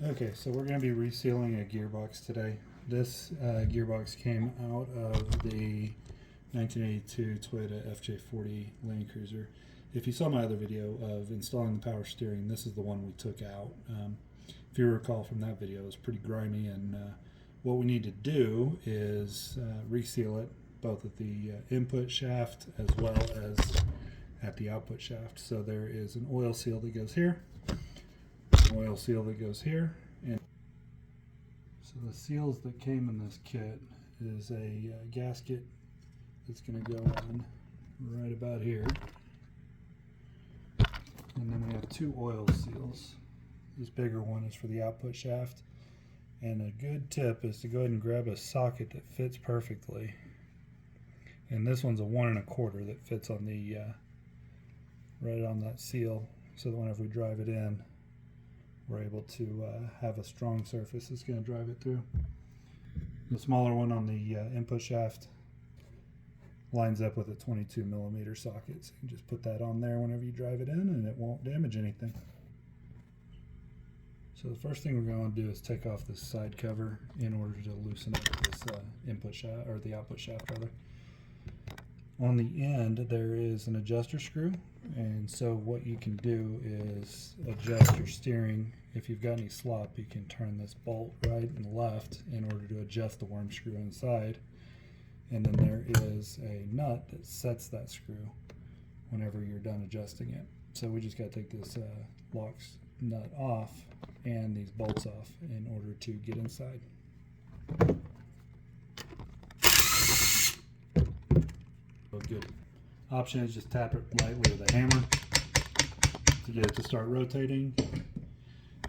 Okay, so we're going to be resealing a gearbox today. This gearbox came out of the 1982 Toyota FJ40 Landcruiser. If you saw my other video of installing the power steering, this is the one we took out. If you recall from that video, it was pretty grimy, and what we need to do is reseal it both at the input shaft as well as at the output shaft. So there is an oil seal that goes here, oil seal that goes here, and so the seals that came in this kit is a gasket that's going to go on right about here, and then we have two oil seals. This bigger one is for the output shaft, and a good tip is to go ahead and grab a socket that fits perfectly, and this one's a 1 1/4 that fits on the right on that seal, so that whenever we drive it in, we're able to have a strong surface that's going to drive it through. The smaller one on the input shaft lines up with a 22mm socket, so you can just put that on there whenever you drive it in and it won't damage anything. So the first thing we're going to do is take off this side cover in order to loosen up this input shaft, or the output shaft rather. On the end there is an adjuster screw, and so what you can do is adjust your steering. If you've got any slop, you can turn this bolt right and left in order to adjust the worm screw inside, and then there is a nut that sets that screw whenever you're done adjusting it. So we just got to take this locks nut off and these bolts off in order to get inside. Good option is just tap it lightly with a hammer to get it to start rotating,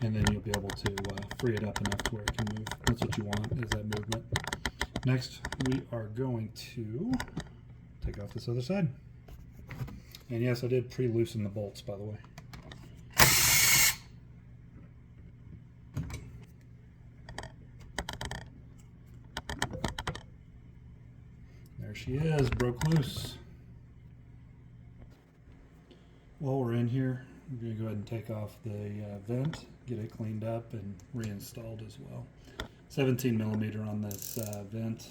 and then you'll be able to free it up enough to where it can move. That's what you want, is that movement. Next, we are going to take off this other side. And yes, I did pre-loosen the bolts, by the way. There she is, broke loose. While we're in here, we're going to go ahead and take off the vent, get it cleaned up and reinstalled as well. 17mm on this vent.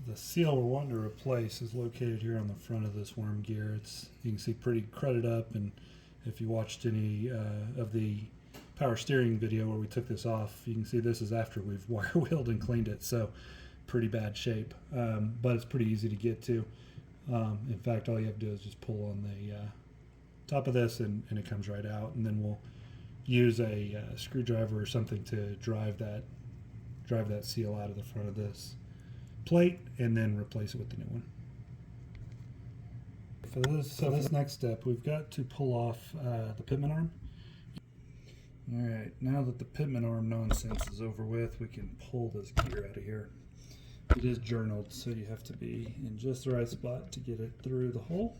The seal we're wanting to replace is located here on the front of this worm gear. You can see pretty crudted up, and if you watched any of the power steering video where we took this off, you can see this is after we've wire wheeled and cleaned it, so pretty bad shape, but it's pretty easy to get to. In fact, all you have to do is just pull on the top of this and it comes right out, and then we'll use a screwdriver or something to drive that seal out of the front of this plate and then replace it with the new one. For this next step, we've got to pull off the pitman arm. Alright, now that the pitman arm nonsense is over with, we can pull this gear out of here. It is journaled, so you have to be in just the right spot to get it through the hole,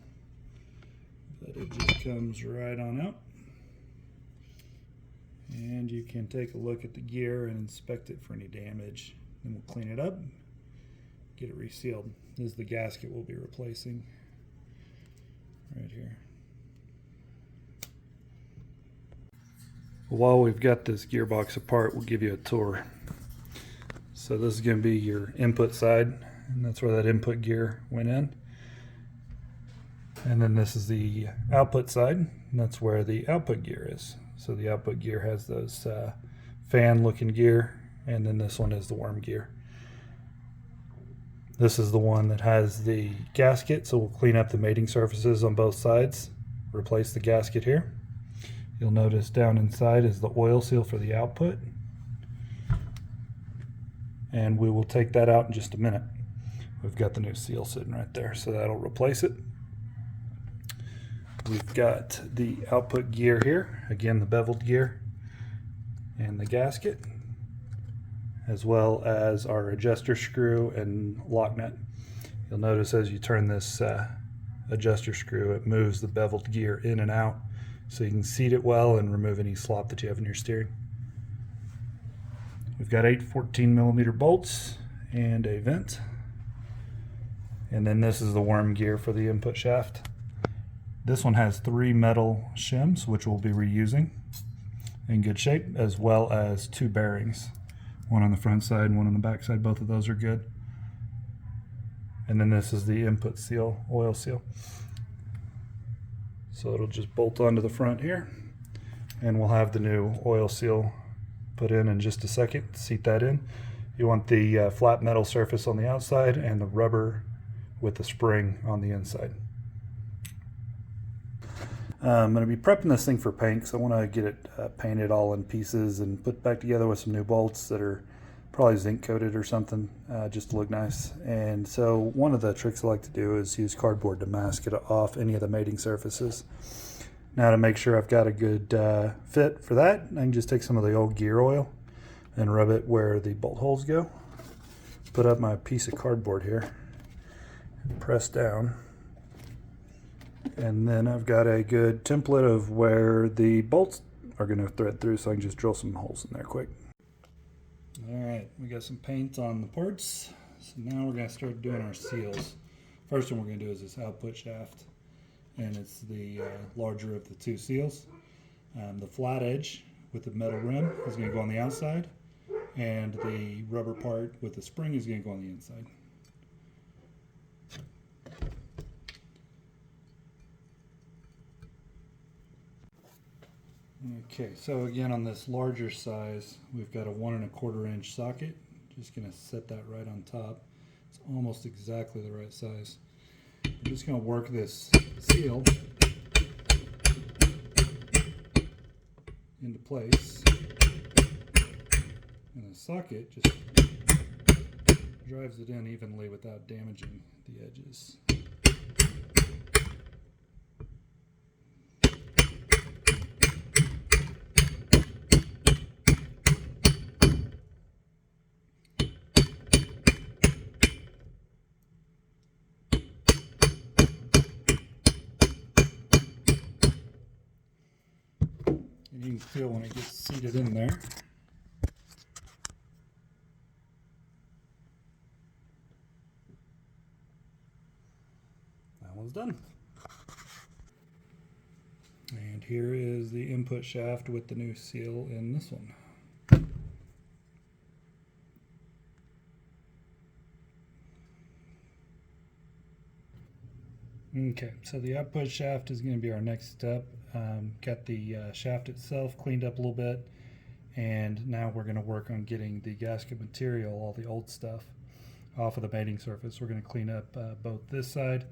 but it just comes right on out. And you can take a look at the gear and inspect it for any damage. Then we'll clean it up, get it resealed. This is the gasket we'll be replacing right here. While we've got this gearbox apart, we'll give you a tour. So this is going to be your input side, and that's where that input gear went in. And then this is the output side, and that's where the output gear is. So the output gear has those fan looking gear, and then this one is the worm gear. This is the one that has the gasket, so we'll clean up the mating surfaces on both sides, replace the gasket here. You'll notice down inside is the oil seal for the output, and we will take that out in just a minute. We've got the new seal sitting right there, so that'll replace it. We've got the output gear here, again the beveled gear, and the gasket, as well as our adjuster screw and lock nut. You'll notice as you turn this adjuster screw, it moves the beveled gear in and out, so you can seat it well and remove any slop that you have in your steering. We've got 8 14mm bolts and a vent. And then this is the worm gear for the input shaft. This one has 3 metal shims, which we'll be reusing in good shape, as well as 2 bearings. One on the front side and one on the back side. Both of those are good. And then this is the input seal, oil seal. So it'll just bolt onto the front here, and we'll have the new oil seal put in just a second. Seat that in. You want the flat metal surface on the outside and the rubber with the spring on the inside. I'm going to be prepping this thing for paint because I want to get it painted all in pieces and put back together with some new bolts that are probably zinc coated or something, just to look nice. And so one of the tricks I like to do is use cardboard to mask it off any of the mating surfaces. Now, to make sure I've got a good fit for that, I can just take some of the old gear oil and rub it where the bolt holes go. Put up my piece of cardboard here and press down. And then I've got a good template of where the bolts are going to thread through, so I can just drill some holes in there quick. Alright, we got some paint on the parts, so now we're going to start doing our seals. First one we're going to do is this output shaft, and it's the larger of the 2 seals. The flat edge with the metal rim is going to go on the outside, and the rubber part with the spring is going to go on the inside. Okay, so again on this larger size, we've got a 1 1/4 inch socket. Just going to set that right on top. It's almost exactly the right size. I'm just going to work this seal into place, and the socket just drives it in evenly without damaging the edges. And you can feel when it gets seated in there. That one's done. And here is the input shaft with the new seal in this one. Okay, so the output shaft is going to be our next step. Got the shaft itself cleaned up a little bit, and now we're going to work on getting the gasket material, all the old stuff, off of the mating surface. We're going to clean up both this side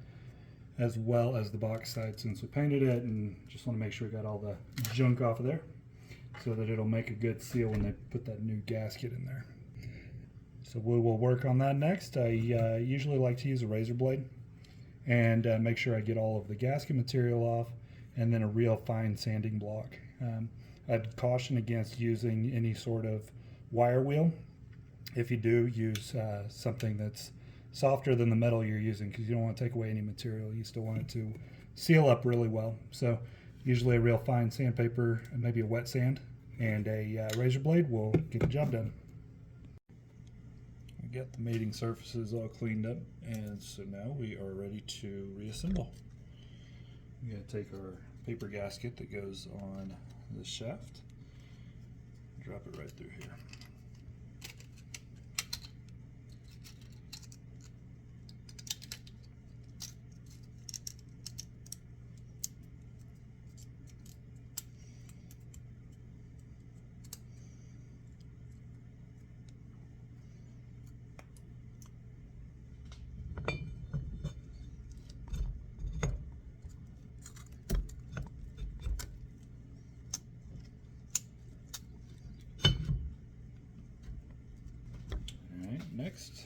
as well as the box side since we painted it, and just want to make sure we got all the junk off of there so that it'll make a good seal when they put that new gasket in there. So we will work on that next. I usually like to use a razor blade and make sure I get all of the gasket material off, and then a real fine sanding block. I'd caution against using any sort of wire wheel. If you do, use something that's softer than the metal you're using, because you don't want to take away any material. You still want it to seal up really well. So usually a real fine sandpaper, and maybe a wet sand, and a razor blade will get the job done. We got the mating surfaces all cleaned up, and so now we are ready to reassemble. We're going to take our paper gasket that goes on this shaft, drop it right through here. Next,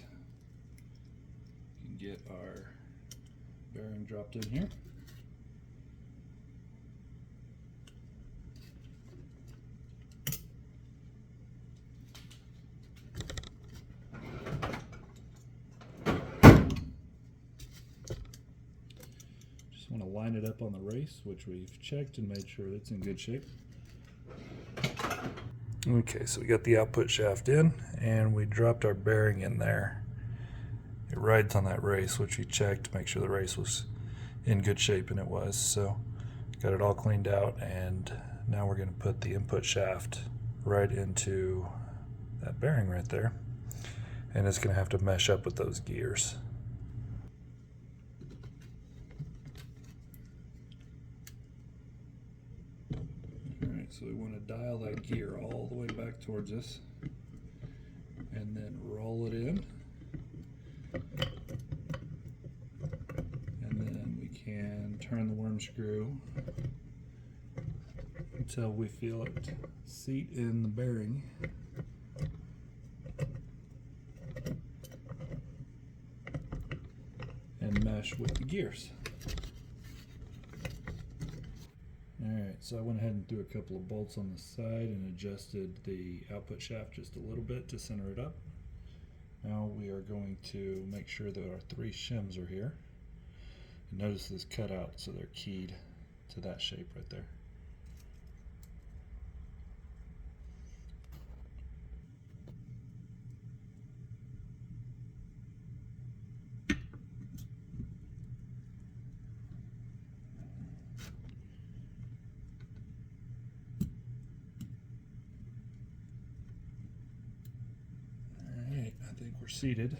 we can get our bearing dropped in here. Just want to line it up on the race, which we've checked and made sure it's in good shape. Okay, so we got the output shaft in, and we dropped our bearing in there. It rides on that race, which we checked to make sure the race was in good shape, and it was. So got it all cleaned out, and now we're going to put the input shaft right into that bearing right there, and it's going to have to mesh up with those gears. Alright, so we want to dial that gear all the way back towards us and then roll it in, and then we can turn the worm screw until we feel it seat in the bearing. And mesh with the gears. Alright, so I went ahead and threw a couple of bolts on the side and adjusted the output shaft just a little bit to center it up. Now we are going to make sure that our 3 shims are here. And notice this cut out, so they're keyed to that shape right there. I think we're seated.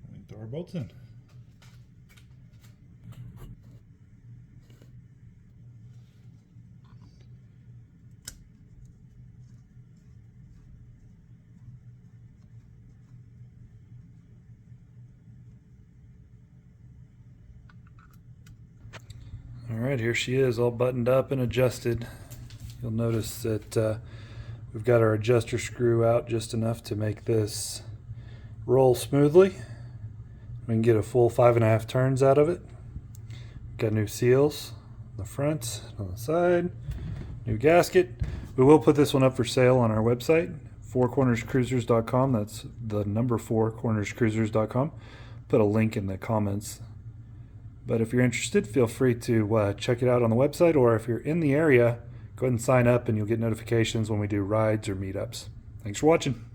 We can throw our bolts in. Alright, here she is, all buttoned up and adjusted. You'll notice that we've got our adjuster screw out just enough to make this roll smoothly. We can get a full 5.5 turns out of it. Got new seals on the front, on the side, new gasket. We will put this one up for sale on our website, 4cornerscruisers.com. That's the number 4cornerscruisers.com. Put a link in the comments. But if you're interested, feel free to check it out on the website, or if you're in the area, go ahead and sign up and you'll get notifications when we do rides or meetups. Thanks for watching.